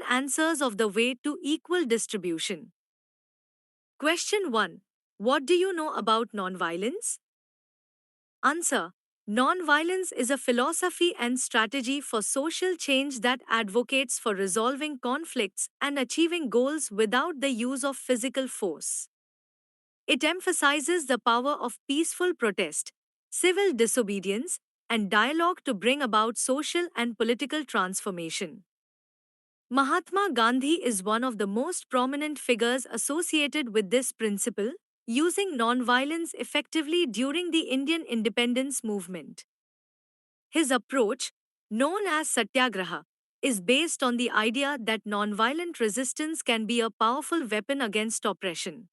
answers of the way to equal distribution. Question 1. What do you know about nonviolence? Answer. Nonviolence is a philosophy and strategy for social change that advocates for resolving conflicts and achieving goals without the use of physical force. It emphasizes the power of peaceful protest, civil disobedience, and dialogue to bring about social and political transformation. Mahatma Gandhi is one of the most prominent figures associated with this principle, using nonviolence effectively during the Indian independence movement. His approach, known as Satyagraha, is based on the idea that nonviolent resistance can be a powerful weapon against oppression.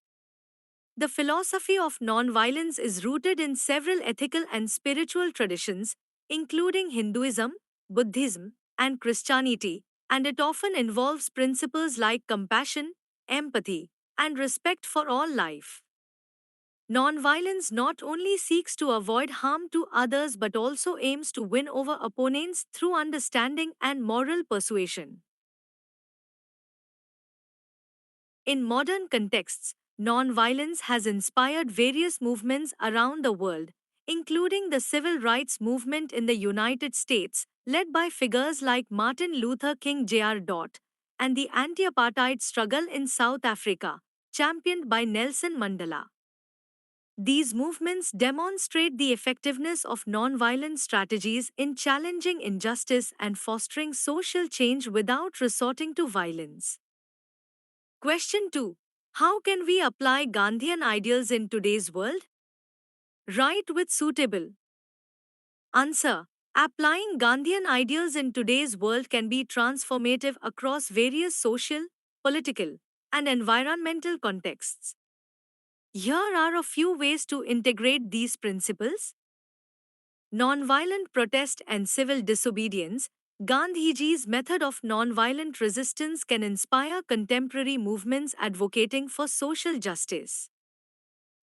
The philosophy of nonviolence is rooted in several ethical and spiritual traditions, including Hinduism, Buddhism, and Christianity, and it often involves principles like compassion, empathy, and respect for all life. Nonviolence not only seeks to avoid harm to others but also aims to win over opponents through understanding and moral persuasion. In modern contexts, nonviolence has inspired various movements around the world, including the civil rights movement in the United States, led by figures like Martin Luther King Jr. and the anti apartheid struggle in South Africa, championed by Nelson Mandela. These movements demonstrate the effectiveness of nonviolent strategies in challenging injustice and fostering social change without resorting to violence. Question 2. How can we apply Gandhian ideals in today's world? Write with suitable. Answer. Applying Gandhian ideals in today's world can be transformative across various social, political, and environmental contexts. Here are a few ways to integrate these principles. Nonviolent protest and civil disobedience. Gandhiji's method of nonviolent resistance can inspire contemporary movements advocating for social justice.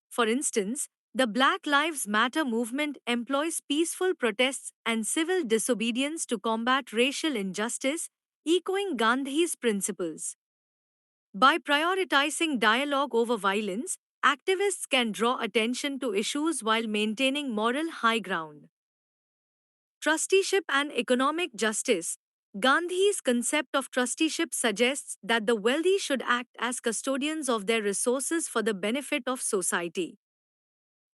For instance, the Black Lives Matter movement employs peaceful protests and civil disobedience to combat racial injustice, echoing Gandhi's principles. By prioritizing dialogue over violence, activists can draw attention to issues while maintaining moral high ground. Trusteeship and economic justice. Gandhi's concept of trusteeship suggests that the wealthy should act as custodians of their resources for the benefit of society.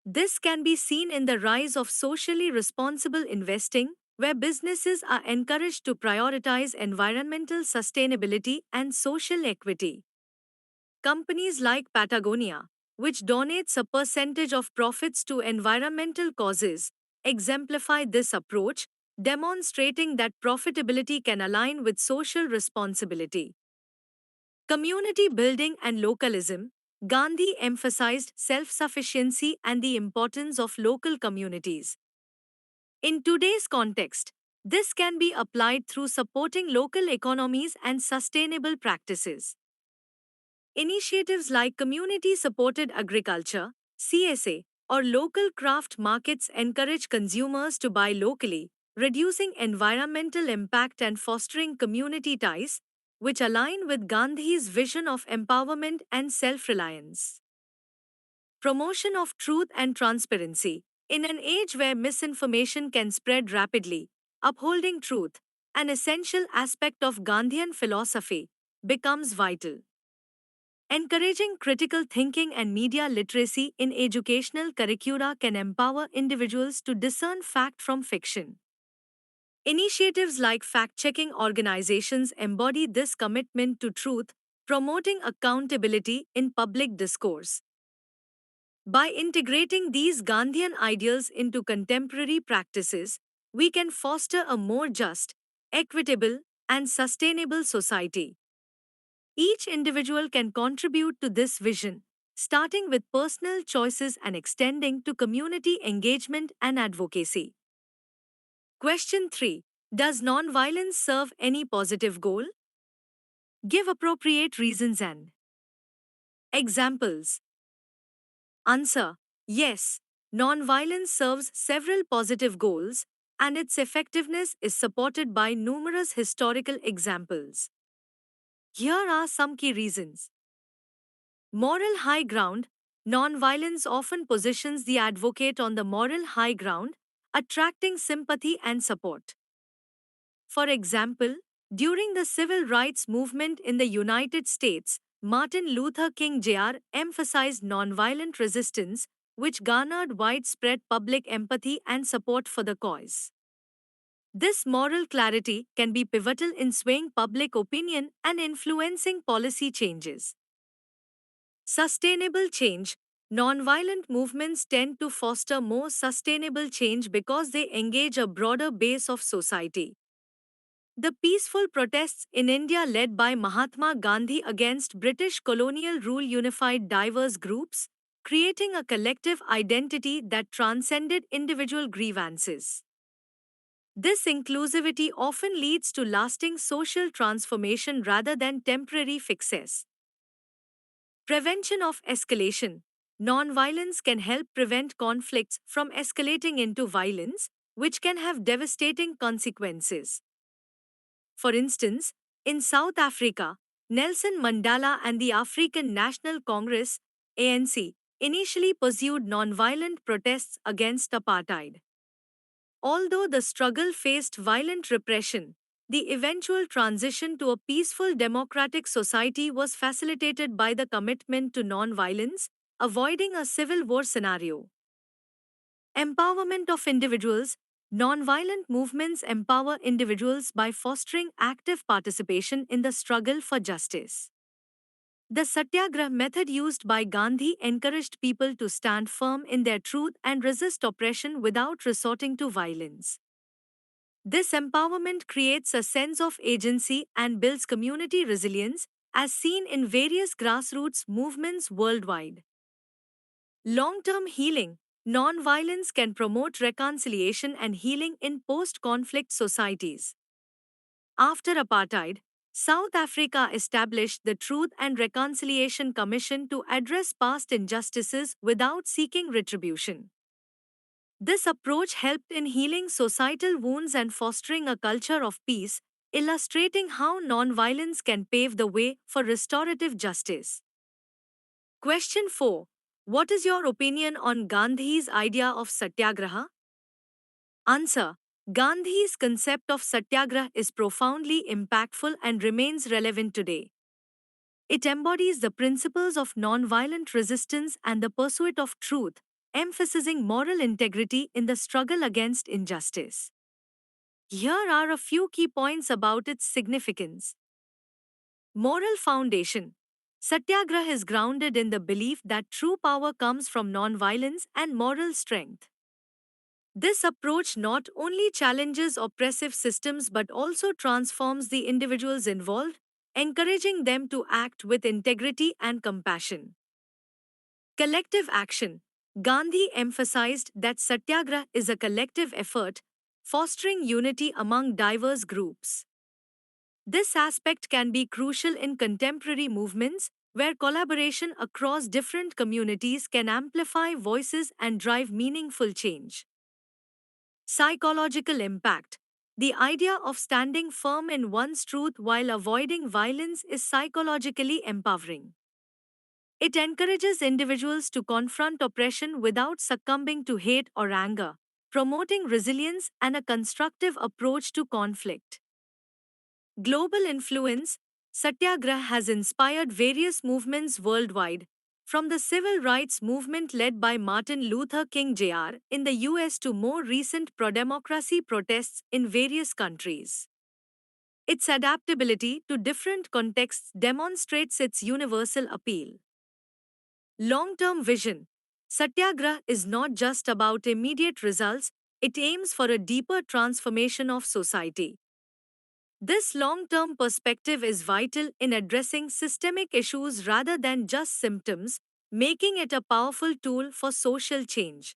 This can be seen in the rise of socially responsible investing, where businesses are encouraged to prioritize environmental sustainability and social equity. Companies like Patagonia, which donates a percentage of profits to environmental causes, exemplify this approach, demonstrating that profitability can align with social responsibility. Community building and localism. Gandhi emphasized self-sufficiency and the importance of local communities. In today's context, this can be applied through supporting local economies and sustainable practices. Initiatives like community supported agriculture, CSA, or local craft markets encourage consumers to buy locally, reducing environmental impact and fostering community ties, which align with Gandhi's vision of empowerment and self reliance. Promotion of truth and transparency. In an age where misinformation can spread rapidly, upholding truth, an essential aspect of Gandhian philosophy, becomes vital. Encouraging critical thinking and media literacy in educational curricula can empower individuals to discern fact from fiction. Initiatives like fact checking organizations embody this commitment to truth, promoting accountability in public discourse. By integrating these Gandhian ideals into contemporary practices, we can foster a more just, equitable, and sustainable society. Each individual can contribute to this vision, starting with personal choices and extending to community engagement and advocacy. Question 3. Does nonviolence serve any positive goal? Give appropriate reasons and examples. Answer. Yes, nonviolence serves several positive goals, and its effectiveness is supported by numerous historical examples. Here are some key reasons. Moral high ground. Nonviolence often positions the advocate on the moral high ground, attracting sympathy and support. For example, during the civil rights movement in the United States, Martin Luther King Jr. emphasized nonviolent resistance, which garnered widespread public empathy and support for the cause. This moral clarity can be pivotal in swaying public opinion and influencing policy changes. Sustainable change. Nonviolent movements tend to foster more sustainable change because they engage a broader base of society. The peaceful protests in India led by Mahatma Gandhi against British colonial rule unified diverse groups, creating a collective identity that transcended individual grievances. This inclusivity often leads to lasting social transformation rather than temporary fixes. Prevention of escalation. Nonviolence can help prevent conflicts from escalating into violence, which can have devastating consequences. For instance, in South Africa, Nelson Mandela and the African National Congress (ANC) initially pursued nonviolent protests against apartheid. Although the struggle faced violent repression, the eventual transition to a peaceful democratic society was facilitated by the commitment to nonviolence, avoiding a civil war scenario. Empowerment of individuals. Nonviolent movements empower individuals by fostering active participation in the struggle for justice. The Satyagraha method used by Gandhi encouraged people to stand firm in their truth and resist oppression without resorting to violence. This empowerment creates a sense of agency and builds community resilience, as seen in various grassroots movements worldwide. Long term healing. Non-violence can promote reconciliation and healing in post conflict societies. After apartheid, South Africa established the Truth and Reconciliation Commission to address past injustices without seeking retribution. This approach helped in healing societal wounds and fostering a culture of peace, illustrating how nonviolence can pave the way for restorative justice. Question 4. What is your opinion on Gandhi's idea of Satyagraha? Answer. Gandhi's concept of Satyagraha is profoundly impactful and remains relevant today. It embodies the principles of nonviolent resistance and the pursuit of truth, emphasizing moral integrity in the struggle against injustice. Here are a few key points about its significance. Moral foundation. Satyagraha is grounded in the belief that true power comes from nonviolence and moral strength. This approach not only challenges oppressive systems but also transforms the individuals involved, encouraging them to act with integrity and compassion. Collective action. Gandhi emphasized that Satyagraha is a collective effort, fostering unity among diverse groups. This aspect can be crucial in contemporary movements, where collaboration across different communities can amplify voices and drive meaningful change. Psychological impact. The idea of standing firm in one's truth while avoiding violence is psychologically empowering. It encourages individuals to confront oppression without succumbing to hate or anger, promoting resilience and a constructive approach to conflict. Global influence. Satyagraha has inspired various movements worldwide, from the civil rights movement led by Martin Luther King Jr. in the US to more recent pro-democracy protests in various countries. Its adaptability to different contexts demonstrates its universal appeal. Long-term vision. Satyagraha is not just about immediate results, it aims for a deeper transformation of society. This long-term perspective is vital in addressing systemic issues rather than just symptoms, making it a powerful tool for social change.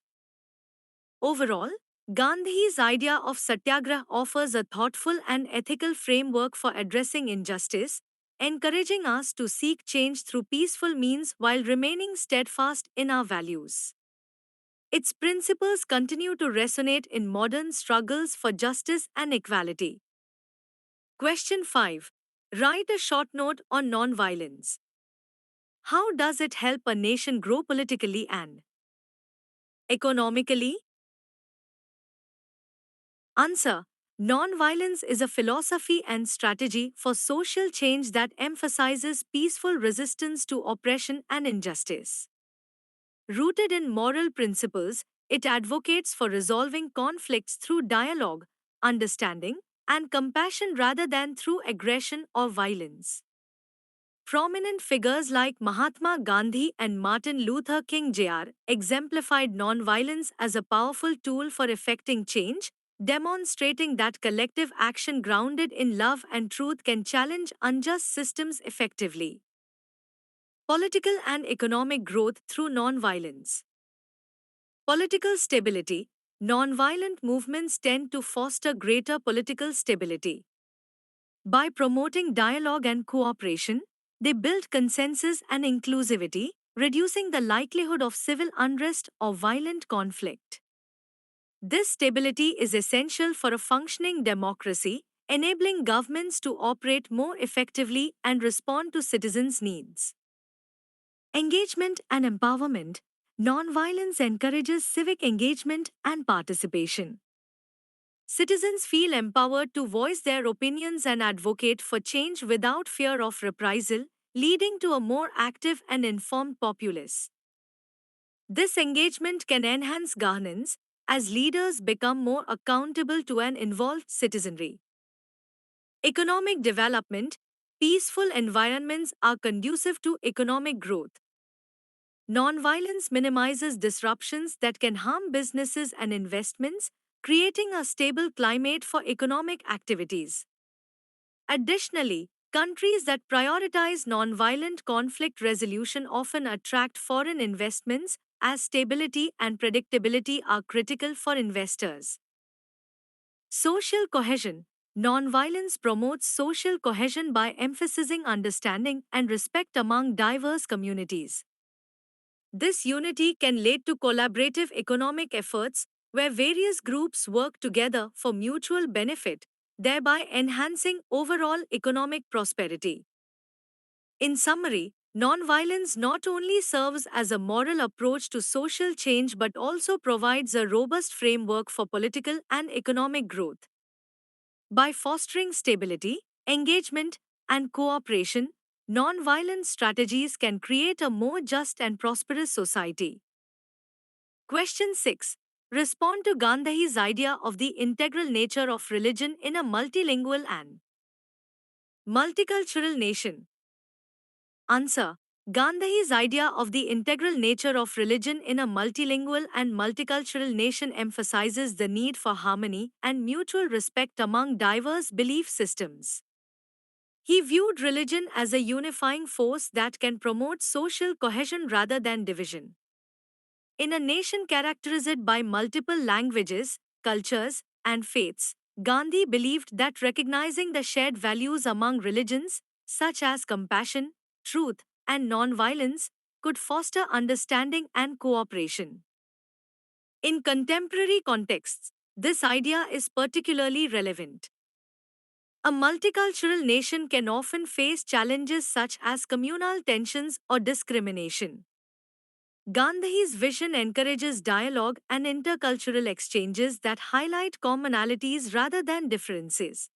Overall, Gandhi's idea of Satyagraha offers a thoughtful and ethical framework for addressing injustice, encouraging us to seek change through peaceful means while remaining steadfast in our values. Its principles continue to resonate in modern struggles for justice and equality. Question 5. Write a short note on nonviolence. How does it help a nation grow politically and economically? Answer. Nonviolence is a philosophy and strategy for social change that emphasizes peaceful resistance to oppression and injustice. Rooted in moral principles, it advocates for resolving conflicts through dialogue, understanding, and compassion rather than through aggression or violence. Prominent figures like Mahatma Gandhi and Martin Luther King Jr. exemplified nonviolence as a powerful tool for effecting change, demonstrating that collective action grounded in love and truth can challenge unjust systems effectively. Political and economic growth through nonviolence. Political stability. Nonviolent movements tend to foster greater political stability. By promoting dialogue and cooperation, they build consensus and inclusivity, reducing the likelihood of civil unrest or violent conflict. This stability is essential for a functioning democracy, enabling governments to operate more effectively and respond to citizens' needs. Engagement and empowerment. Nonviolence encourages civic engagement and participation. Citizens feel empowered to voice their opinions and advocate for change without fear of reprisal, leading to a more active and informed populace. This engagement can enhance governance as leaders become more accountable to an involved citizenry. Economic development. Peaceful environments are conducive to economic growth. Nonviolence minimizes disruptions that can harm businesses and investments, creating a stable climate for economic activities. Additionally, countries that prioritize nonviolent conflict resolution often attract foreign investments, as stability and predictability are critical for investors. Social cohesion. Nonviolence promotes social cohesion by emphasizing understanding and respect among diverse communities. This unity can lead to collaborative economic efforts where various groups work together for mutual benefit, thereby enhancing overall economic prosperity. In summary, nonviolence not only serves as a moral approach to social change but also provides a robust framework for political and economic growth. By fostering stability, engagement, and cooperation, nonviolent strategies can create a more just and prosperous society. Question 6. Respond to Gandhi's idea of the integral nature of religion in a multilingual and multicultural nation. Answer. Gandhi's idea of the integral nature of religion in a multilingual and multicultural nation emphasizes the need for harmony and mutual respect among diverse belief systems. He viewed religion as a unifying force that can promote social cohesion rather than division. In a nation characterized by multiple languages, cultures, and faiths, Gandhi believed that recognizing the shared values among religions, such as compassion, truth, and nonviolence, could foster understanding and cooperation. In contemporary contexts, this idea is particularly relevant. A multicultural nation can often face challenges such as communal tensions or discrimination. Gandhi's vision encourages dialogue and intercultural exchanges that highlight commonalities rather than differences.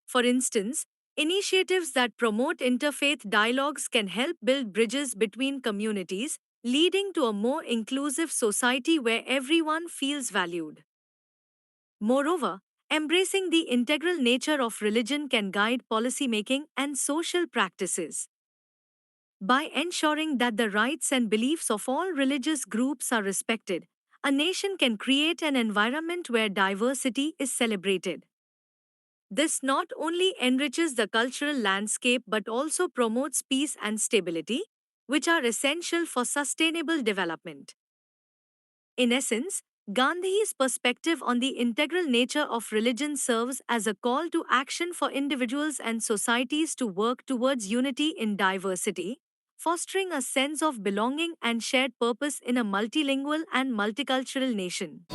For instance, initiatives that promote interfaith dialogues can help build bridges between communities, leading to a more inclusive society where everyone feels valued. Moreover, embracing the integral nature of religion can guide policymaking and social practices. By ensuring that the rights and beliefs of all religious groups are respected, a nation can create an environment where diversity is celebrated. This not only enriches the cultural landscape but also promotes peace and stability, which are essential for sustainable development. In essence, Gandhi's perspective on the integral nature of religion serves as a call to action for individuals and societies to work towards unity in diversity, fostering a sense of belonging and shared purpose in a multilingual and multicultural nation.